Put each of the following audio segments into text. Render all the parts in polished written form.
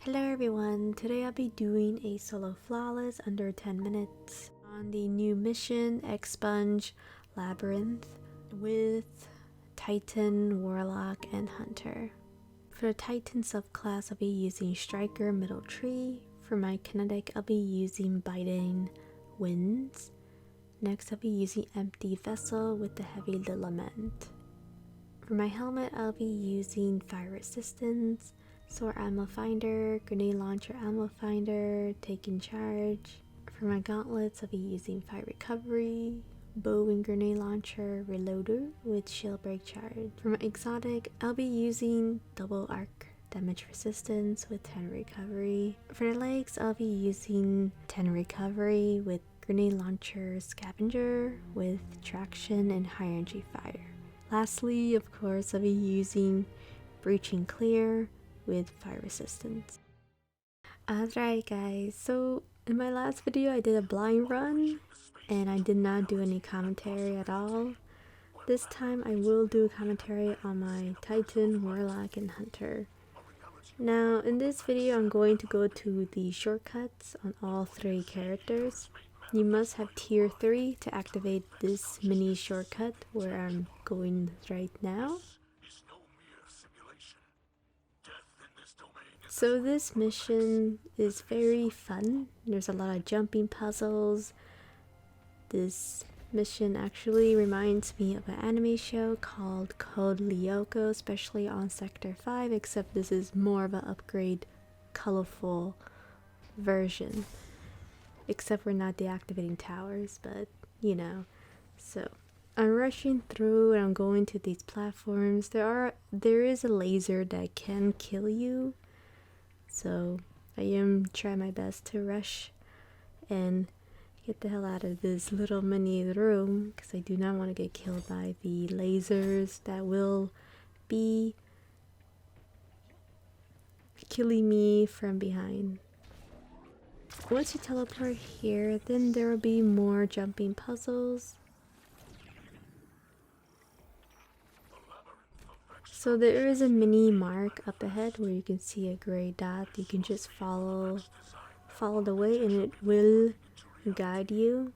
Hello everyone, today I'll be doing a solo flawless under 10 minutes on the new mission Expunge Labyrinth with Titan, Warlock, and Hunter. For the Titan subclass I'll be using Striker Middle Tree. For my kinetic I'll be using Biting Winds. Next I'll be using Empty Vessel with the Heavy Lament. For my helmet I'll be using Fire Resistance, Sword Ammo Finder, Grenade Launcher Ammo Finder, Taking Charge. For my gauntlets, I'll be using Fire Recovery, Bow and Grenade Launcher, Reloader with Shield Break Charge. For my exotic, I'll be using Double Arc Damage Resistance with 10 Recovery. For the legs, I'll be using 10 Recovery with Grenade Launcher Scavenger with Traction and High Energy Fire. Lastly, of course, I'll be using Breaching Clear with Fire Resistance. Alright guys, so in my last video I did a blind run and I did not do any commentary at all. This time I will do a commentary on my Titan, Warlock, and Hunter. Now in this video I'm going to go to the shortcuts on all three characters. You must have tier 3 to activate this mini shortcut where I'm going right now. So this mission is very fun. There's a lot of jumping puzzles. This mission actually reminds me of an anime show called Lyoko, especially on Sector 5, except this is more of an upgrade, colorful version. Except we're not deactivating towers, but you know. So I'm rushing through and I'm going to these platforms. There is a laser that can kill you. So I am trying my best to rush and get the hell out of this little mini room because I do not want to get killed by the lasers that will be killing me from behind. Once you teleport here, then there will be more jumping puzzles. So there is a mini mark up ahead where you can see a gray dot. You can just follow the way and it will guide you.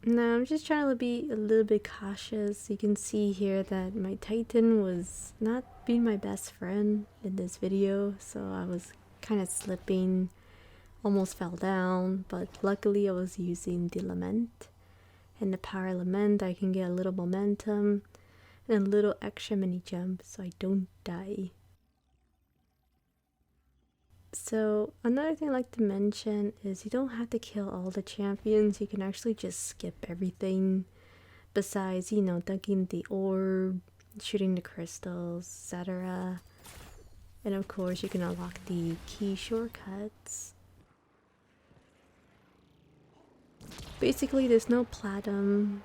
Now I'm just trying to be a little bit cautious. You can see here that my Titan was not being my best friend in this video, so I was kind of slipping, almost fell down, but luckily I was using the Lament. And the Power Lament I can get a little momentum and a little extra mini jump so I don't die. So another thing I'd like to mention is you don't have to kill all the champions. You can actually just skip everything besides, you know, dunking the orb, shooting the crystals, etc. And of course you can unlock the key shortcuts. Basically there's no platinum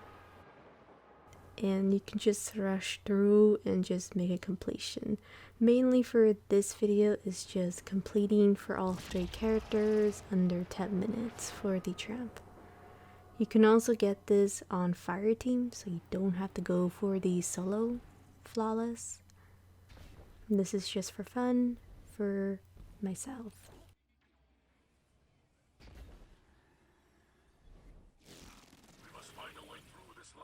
and you can just rush through and just make a completion. Mainly for this video is just completing for all three characters under 10 minutes for the tramp. You can also get this on fireteam, so you don't have to go for the solo flawless. This is just for fun for myself.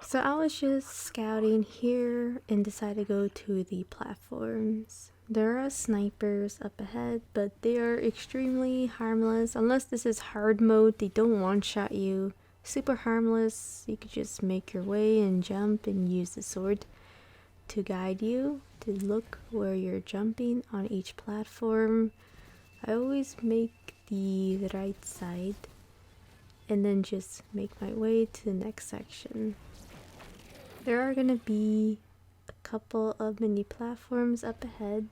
So I was just scouting here and decided to go to the platforms. There are snipers up ahead, but they are extremely harmless. Unless this is hard mode, they don't one-shot you. Super harmless. You could just make your way and jump and use the sword to guide you to look where you're jumping on each platform. I always make the right side and then just make my way to the next section. There are gonna be a couple of mini platforms up ahead.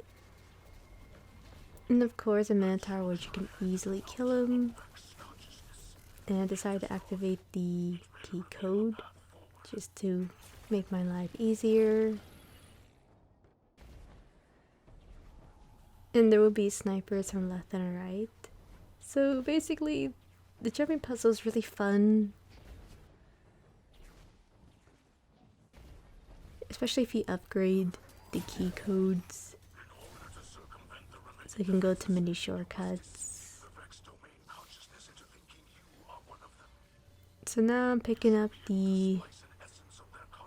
And of course a Minotaur, which you can easily kill him. And I decided to activate the key code just to make my life easier. And there will be snipers from left and right. So basically the jumping puzzle is really fun. Especially if you upgrade the key codes. So you can go to many shortcuts. So now I'm picking up the,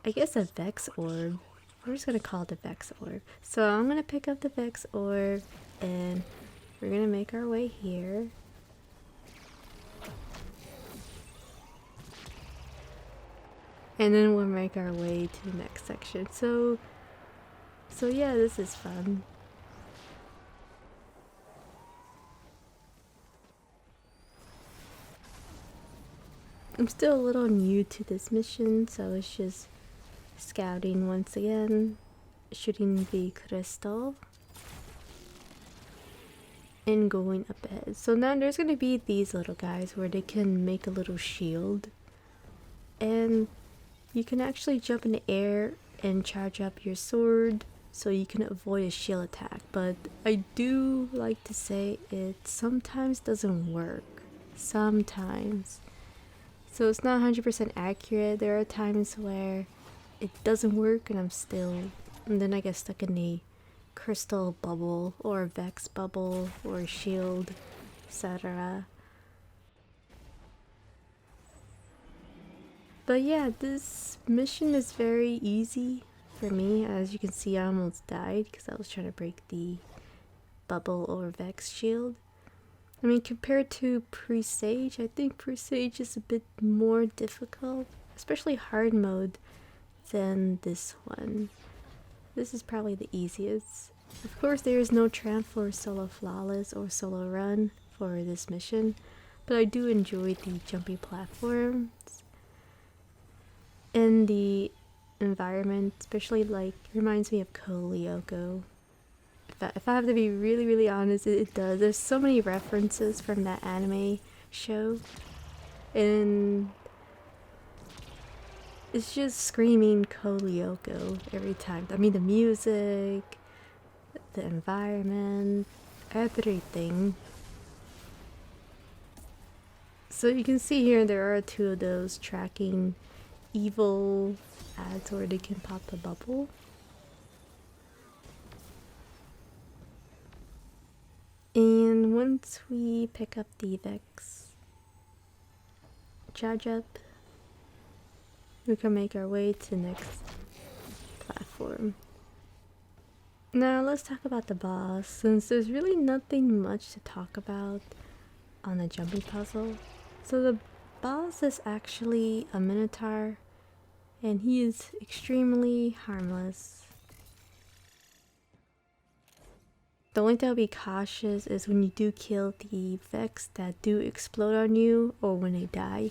I guess, a Vex Orb. We're just gonna call it the Vex Orb. So I'm gonna pick up the Vex Orb and we're gonna make our way here. And then we'll make our way to the next section. So yeah, this is fun. I'm still a little new to this mission, so it's just scouting once again, shooting the crystal, and going up ahead. So now there's gonna be these little guys where they can make a little shield, and you can actually jump in the air and charge up your sword so you can avoid a shield attack. But I do like to say it sometimes doesn't work. Sometimes. So it's not 100% accurate. There are times where it doesn't work and then I get stuck in a crystal bubble or a Vex bubble or a shield, etc. But yeah, this mission is very easy for me. As you can see, I almost died because I was trying to break the bubble or Vex shield. I mean, compared to Presage, I think Presage is a bit more difficult, especially hard mode, than this one. This is probably the easiest. Of course, there is no tramp for solo flawless or solo run for this mission, but I do enjoy the jumpy platforms and the environment, especially like reminds me of Lyoko. If I have to be really honest, it does. There's so many references from that anime show, and it's just screaming Lyoko every time. I mean, the music, the environment, everything. So you can see here there are two of those tracking evil ads where they can pop the bubble. And once we pick up the Vex, charge up, we can make our way to the next platform. Now let's talk about the boss, since there's really nothing much to talk about on the jumping puzzle. So the boss is actually a Minotaur, and he is extremely harmless. The only thing I'll be cautious is when you do kill the Vex that do explode on you, or when they die,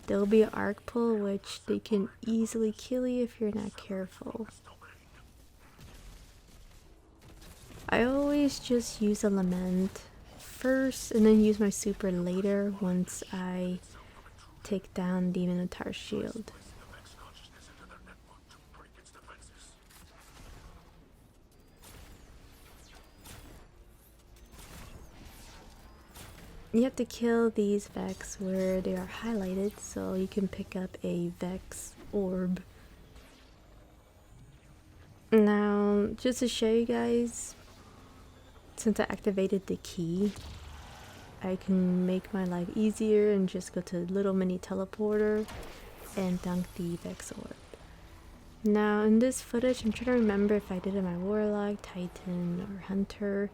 there will be an arc pull which they can easily kill you if you're not careful. I always just use a lament first and then use my super later once I take down the Minotaur shield. You have to kill these Vex where they are highlighted so you can pick up a Vex orb. Now, just to show you guys, since I activated the key, I can make my life easier and just go to the little mini teleporter and dunk the Vex orb. Now, in this footage, I'm trying to remember if I did it in my Warlock, Titan, or Hunter.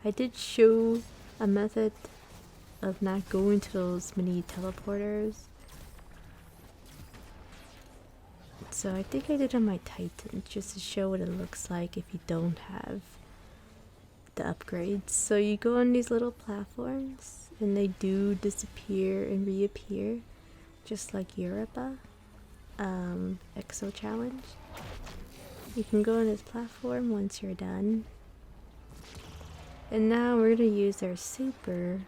I did show a method of not going to those mini teleporters. So I think I did on my Titan just to show what it looks like if you don't have the upgrades. So you go on these little platforms and they do disappear and reappear just like Europa Exo Challenge. You can go on this platform once you're done. And now we're going to use our super.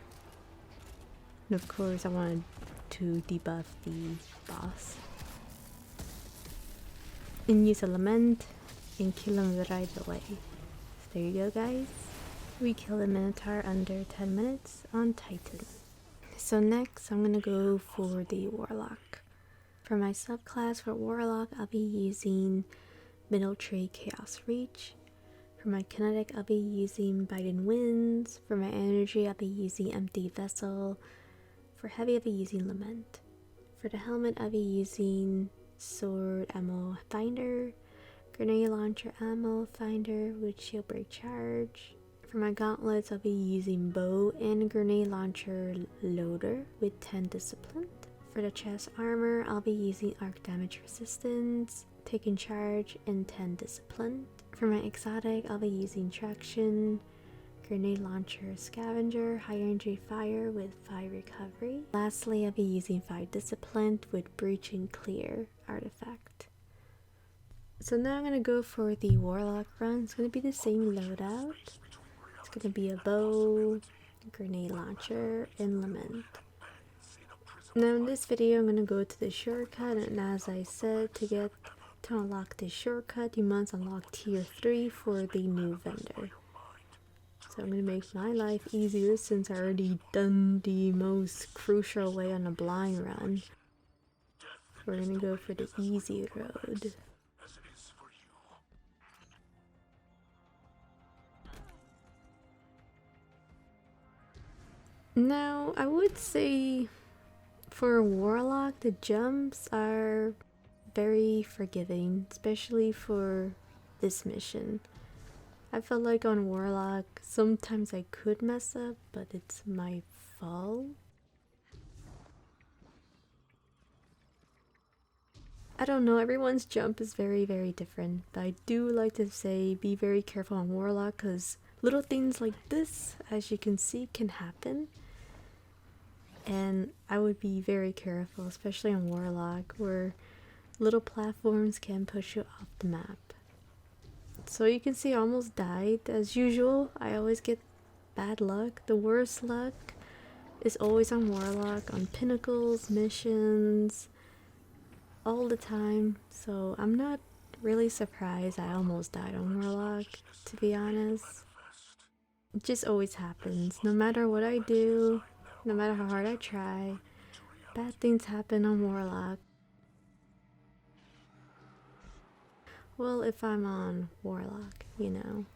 And of course I wanted to debuff the boss. And use a lament and kill him right away. So there you go, guys. We killed a Minotaur under 10 minutes on Titan. So next I'm gonna go for the Warlock. For my subclass for Warlock, I'll be using Middle Tree Chaos Reach. For my kinetic, I'll be using Biting Winds. For my energy, I'll be using Empty Vessel. For heavy, I'll be using Lament. For the helmet, I'll be using Sword Ammo Finder, Grenade Launcher Ammo Finder with Shield Break Charge. For my gauntlets, I'll be using Bow and Grenade Launcher Loader with 10 Discipline. For the chest armor, I'll be using Arc Damage Resistance, Taking Charge, and 10 Discipline. For my exotic, I'll be using Traction, Grenade Launcher Scavenger, High Energy Fire with 5 Recovery. Lastly, I'll be using 5 Discipline with Breach and Clear artifact. So now I'm going to go for the Warlock Run. It's going to be the same loadout. It's going to be a bow, grenade launcher, and lament. Now in this video I'm going to go to the shortcut, and as I said, to unlock this shortcut you must unlock tier 3 for the new vendor. So I'm going to make my life easier since I already done the most crucial way on a blind run. We're going to go for the easy road. Now I would say for Warlock the jumps are very forgiving, especially for this mission. I felt like on Warlock sometimes I could mess up, but it's my fault. I don't know, everyone's jump is very different, but I do like to say be very careful on Warlock because little things like this, as you can see, can happen. And I would be very careful, especially on Warlock, where little platforms can push you off the map. So you can see I almost died. As usual, I always get bad luck. The worst luck is always on Warlock, on pinnacles, missions, all the time. So I'm not really surprised I almost died on Warlock, to be honest. It just always happens. No matter what I do, no matter how hard I try, bad things happen on Warlock. Well, if I'm on Warlock, you know.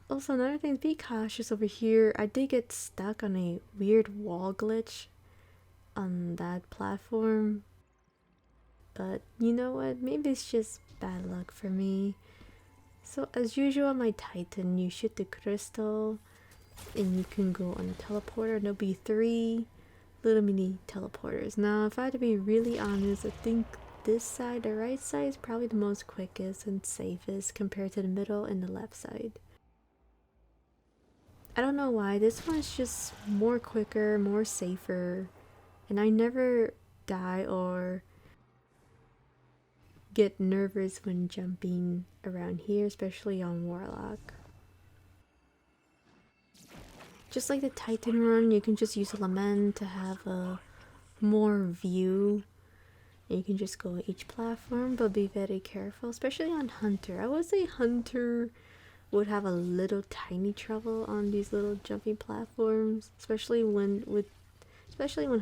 Also, another thing, be cautious over here. I did get stuck on a weird wall glitch on that platform. But you know what? Maybe it's just bad luck for me. So as usual on my Titan, you shoot the crystal and you can go on a teleporter. There'll be 3 little mini teleporters. Now if I had to be really honest, I think this side, the right side, is probably the most quickest and safest compared to the middle and the left side. I don't know why, this one's just more quicker, more safer, and I never die or get nervous when jumping around here, especially on Warlock. Just like the Titan run, you can just use a lament to have a more view. And you can just go each platform, but be very careful, especially on Hunter. I would say Hunter would have a little tiny trouble on these little jumping platforms, especially when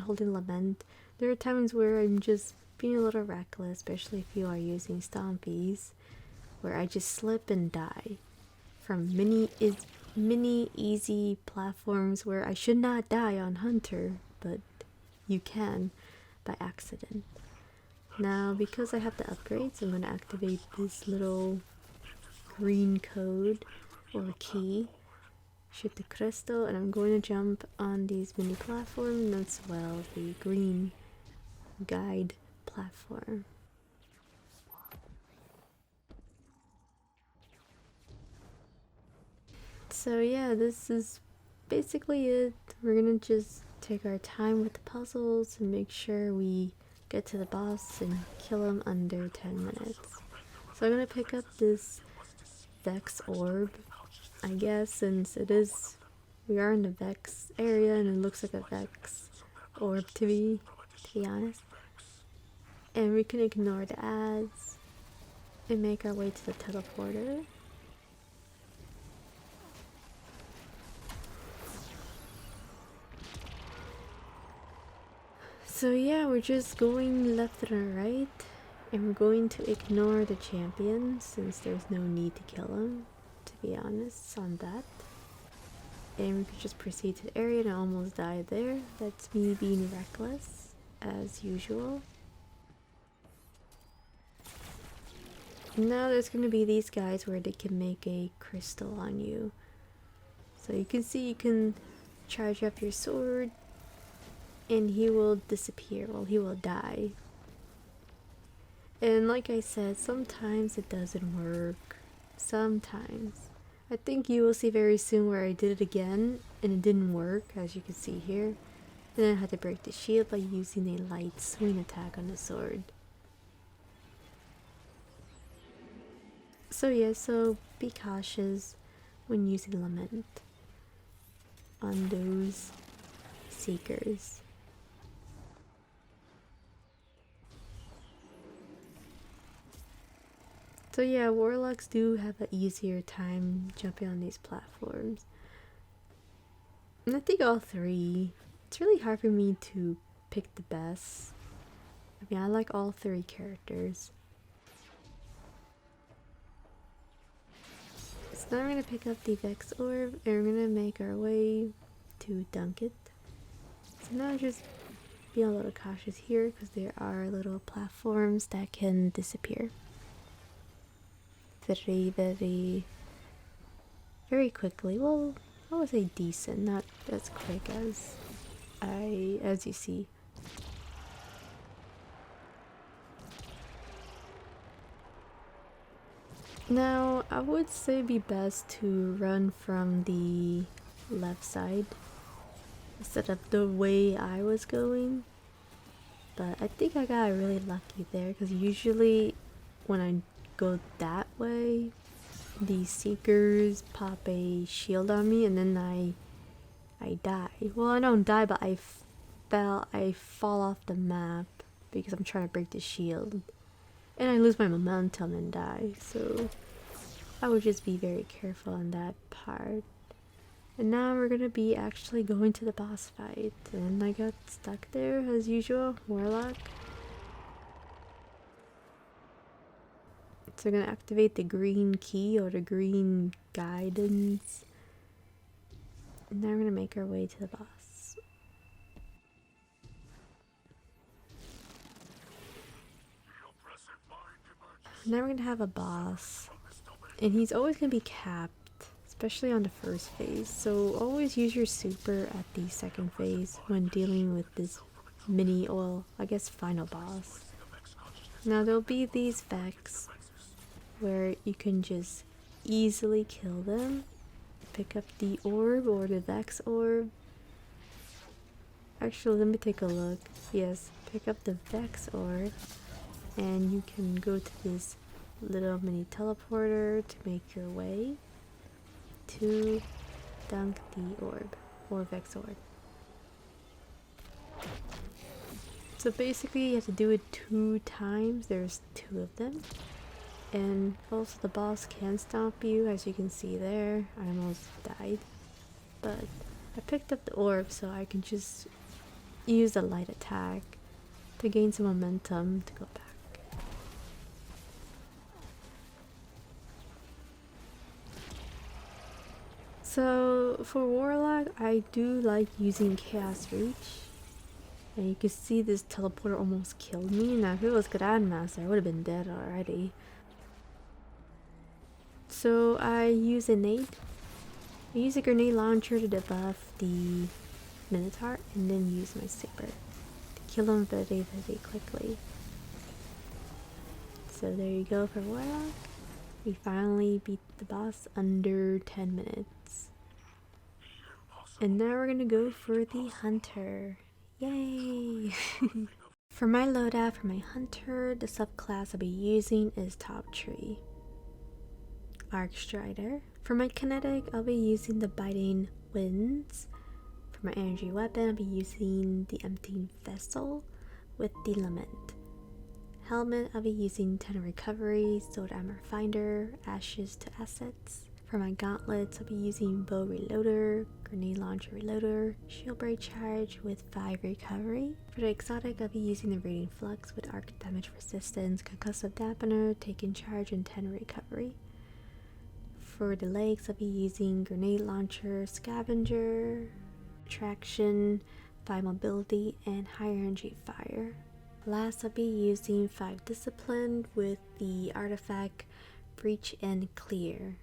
holding lament. There are times where I'm just being a little reckless, especially if you are using stompies, where I just slip and die from mini easy platforms where I should not die on Hunter, but you can by accident. Now because I have the upgrades, I'm going to activate this little green code or key, shoot the crystal, and I'm going to jump on these mini platforms as well, the green guide platform. So yeah, this is basically it. We're gonna just take our time with the puzzles and make sure we get to the boss and kill him under 10 minutes. So I'm gonna pick up this Vex orb, I guess, since we are in the Vex area and it looks like a Vex orb to be honest. And we can ignore the ads and make our way to the teleporter. So yeah, we're just going left and right. I'm going to ignore the champion since there's no need to kill him, to be honest on that. And we could just proceed to the area, and I almost died there. That's me being reckless, as usual. Now there's going to be these guys where they can make a crystal on you. So you can see you can charge up your sword and he will disappear. Well, he will die. And like I said, sometimes it doesn't work. Sometimes. I think you will see very soon where I did it again and it didn't work, as you can see here. And then I had to break the shield by using a light swing attack on the sword. So yeah, so be cautious when using Lament on those seekers. So yeah, warlocks do have an easier time jumping on these platforms. And I think all three. It's really hard for me to pick the best. I mean, I like all three characters. So now we're going to pick up the Vex Orb and we're going to make our way to dunk it. So now just be a little cautious here because there are little platforms that can disappear. Very quickly. Well, I would say decent, not as quick as you see. Now, I would say it'd be best to run from the left side instead of the way I was going. But I think I got really lucky there because usually when I go that way, the seekers pop a shield on me and then I die. Well, I don't die, but I fall off the map because I'm trying to break the shield. And I lose my momentum and die, so I would just be very careful on that part. And now we're gonna be actually going to the boss fight, and I got stuck there as usual, Warlock. So we're gonna activate the green key or the green guidance. And now we're gonna make our way to the boss. Now we're gonna have a boss, and he's always gonna be capped, especially on the first phase. So always use your super at the second phase when dealing with this mini, or I guess final boss. Now there'll be these Vex where you can just easily kill them. Pick up the orb or the Vex orb. Actually, let me take a look. Yes, pick up the Vex orb and you can go to this little mini teleporter to make your way to dunk the orb or Vex orb. So basically you have to do it 2 times. There's 2 of them. And also the boss can stomp you, as you can see there. I almost died. But I picked up the orb so I can just use a light attack to gain some momentum to go back. So for Warlock, I do like using Chaos Reach. And you can see this teleporter almost killed me. Now if it was Grandmaster, I would have been dead already. So I use a nade. I use a grenade launcher to debuff the Minotaur and then use my saber to kill him very quickly. So there you go for Warlock. We finally beat the boss under 10 minutes. And now we're gonna go for the Hunter. Yay! For my loadout, for my Hunter, the subclass I'll be using is Top Tree. Arc Strider. For my kinetic, I'll be using the Biting Winds. For my energy weapon, I'll be using the Emptying Vessel with the Lament. Helmet, I'll be using 10 Recovery, Sword Armor Finder, Ashes to Assets. For my gauntlets, I'll be using bow reloader, grenade launcher reloader, shield break charge with 5 recovery. For the exotic, I'll be using the radiant flux with arc damage resistance, concussive dampener, taking charge, and 10 recovery. For the legs, I'll be using grenade launcher, scavenger, traction, 5 mobility, and higher energy fire. Last, I'll be using 5 discipline with the artifact breach and clear.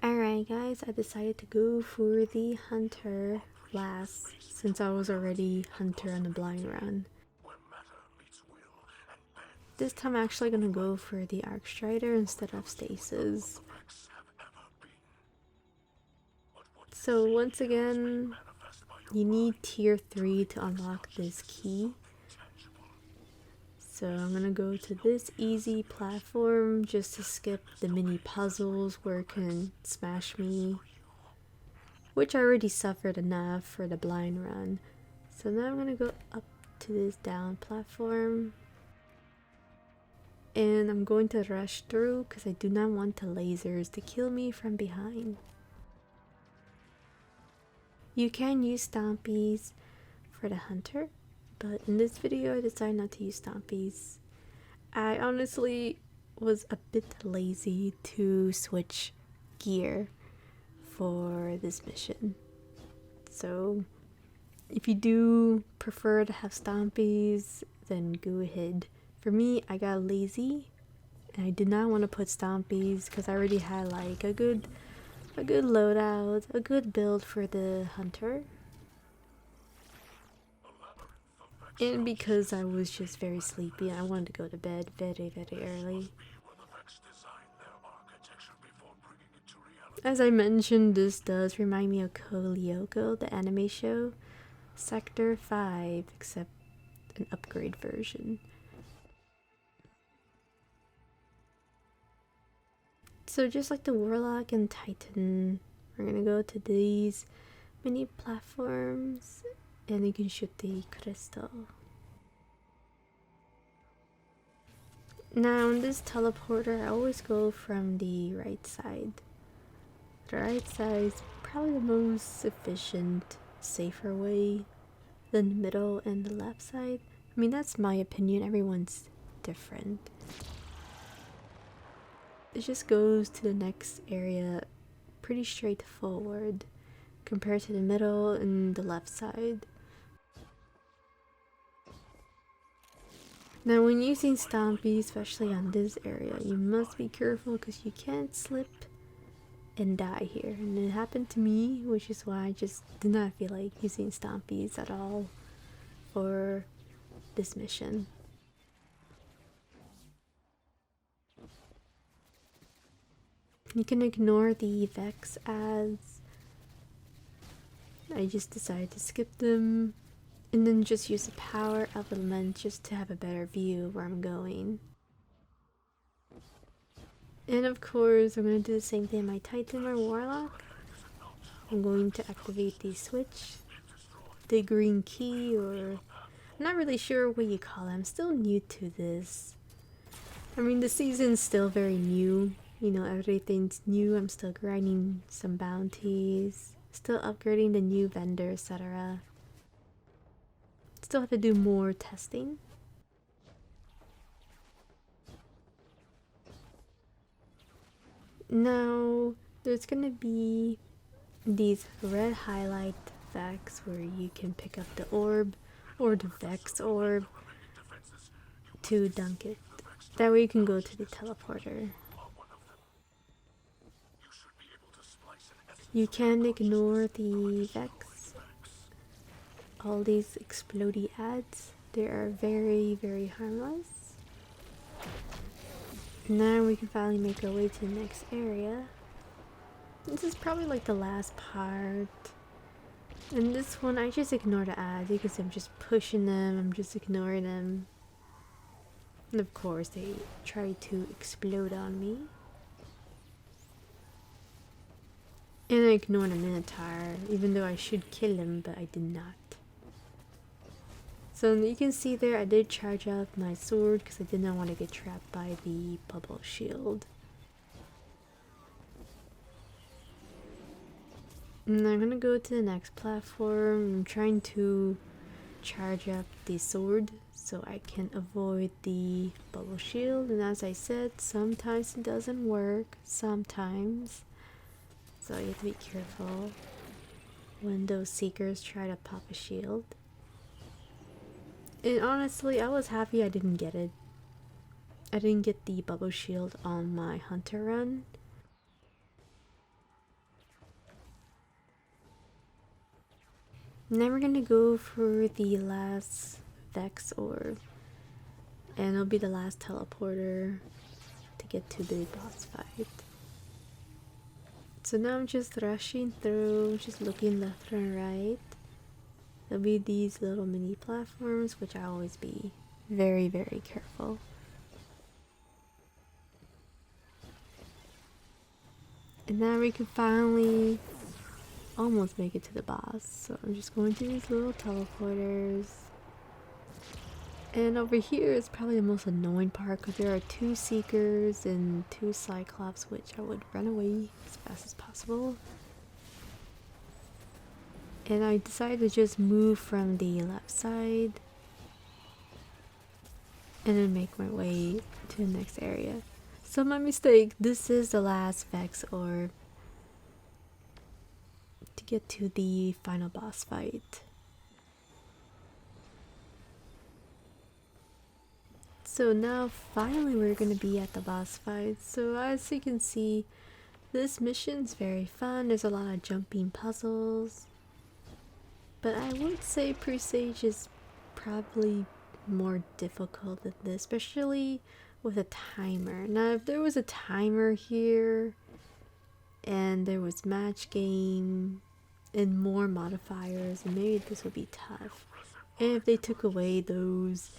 Alright guys, I decided to go for the hunter last since I was already hunter on the blind run. This time I'm actually gonna go for the arc strider instead of stasis. So once again, you need tier 3 to unlock this key. So I'm gonna go to this easy platform just to skip the mini puzzles where it can smash me, which I already suffered enough for the blind run. So now I'm gonna go up to this down platform, and I'm going to rush through because I do not want the lasers to kill me from behind. You can use stompies for the hunter, but in this video I decided not to use stompies. I honestly was a bit lazy to switch gear for this mission. So if you do prefer to have stompies, then go ahead. For me, I got lazy and I did not want to put stompies because I already had like a good loadout, a good build for the hunter. And because I was just very sleepy, I wanted to go to bed very early. As I mentioned, this does remind me of Lyoko, the anime show. Sector 5, except an upgrade version. So just like the Warlock and Titan, we're gonna go to these mini platforms and you can shoot the crystal. Now in this teleporter, I always go from the right side. The right side is probably the most efficient, safer way than the middle and the left side. I mean, that's my opinion, everyone's different. It just goes to the next area pretty straightforward compared to the middle and the left side. Now when using stompies, especially on this area, you must be careful because you can't slip and die here. And it happened to me, which is why I just did not feel like using stompies at all for this mission. You can ignore the Vex ads. I just decided to skip them and then just use the power element just to have a better view of where I'm going. And of course, I'm going to do the same thing on my Titan or Warlock. I'm going to activate the switch, the green key, or I'm not really sure what you call it. I'm still new to this. I mean, the season's still very new. You know, everything's new. I'm still grinding some bounties, still upgrading the new vendor, etc. Still have to do more testing. Now, there's gonna be these red highlight Vex where you can pick up the orb or the Vex orb to dunk it. That way you can go to the teleporter. You can ignore the Vex. All these explodey ads, they are very harmless. Now we can finally make our way to the next area. This is probably like the last part. And this one, I just ignore the ads because I'm just pushing them, I'm just ignoring them. And of course they try to explode on me. And I ignored a Minotaur, even though I should kill him, but I did not. So you can see there, I did charge up my sword because I did not want to get trapped by the bubble shield. And I'm gonna go to the next platform. I'm trying to charge up the sword so I can avoid the bubble shield, and as I said, sometimes it doesn't work, sometimes, so you have to be careful when those seekers try to pop a shield. And honestly, I was happy I didn't get it. I didn't get the bubble shield on my hunter run. Now we're gonna go for the last Vex orb, and it'll be the last teleporter to get to the boss fight. So now I'm just rushing through, just looking left and right. There'll be these little mini platforms, which I always be very, very careful. And now we can finally almost make it to the boss. So I'm just going through these little teleporters. And over here is probably the most annoying part because there are 2 Seekers and 2 Cyclops, which I would run away as fast as possible. And I decided to just move from the left side and then make my way to the next area. So my mistake, this is the last Vex orb to get to the final boss fight. So now finally we're gonna be at the boss fight. So as you can see, this mission's very fun. There's a lot of jumping puzzles. But I would say Presage is probably more difficult than this, especially with a timer. Now if there was a timer here and there was match game and more modifiers, and maybe this would be tough. And if they took away those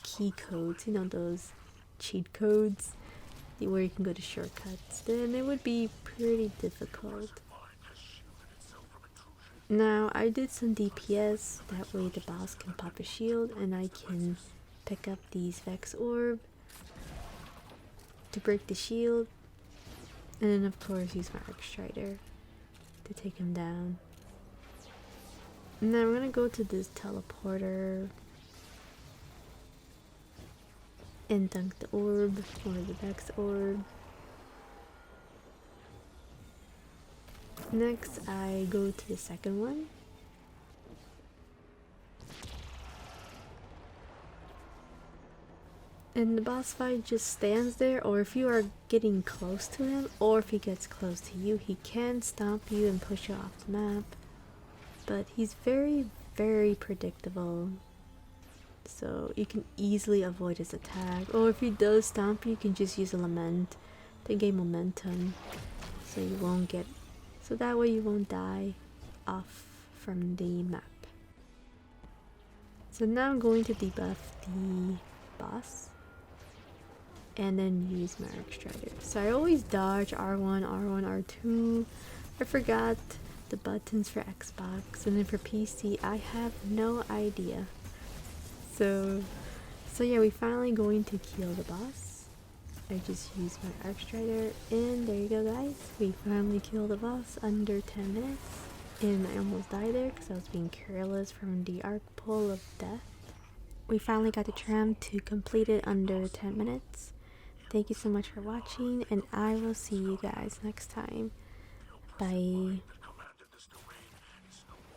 key codes, you know, those cheat codes where you can go to shortcuts, then it would be pretty difficult. Now I did some DPS, that way the boss can pop a shield and I can pick up these Vex orb to break the shield, and then of course use my Arc Strider to take him down. And then I'm gonna go to this teleporter and dunk the orb, or the Vex orb. Next I go to the second one. And the boss fight just stands there, or if you are getting close to him, or if he gets close to you, he can stomp you and push you off the map. But he's very, very predictable. So you can easily avoid his attack. Or if he does stomp you, you can just use a lament to gain momentum. So you won't get, so that way you won't die off from the map. So now I'm going to debuff the boss and then use my Arc Strider. So I always dodge R1, R1, R2. I forgot the buttons for Xbox, and then for PC I have no idea. So yeah, we finally going to kill the boss. I just used my Arc Strider, and there you go guys, we finally killed the boss under 10 minutes. And I almost died there because I was being careless from the arc pull of death. We finally got the tram to complete it under 10 minutes. Thank you so much for watching, and I will see you guys next time. Bye.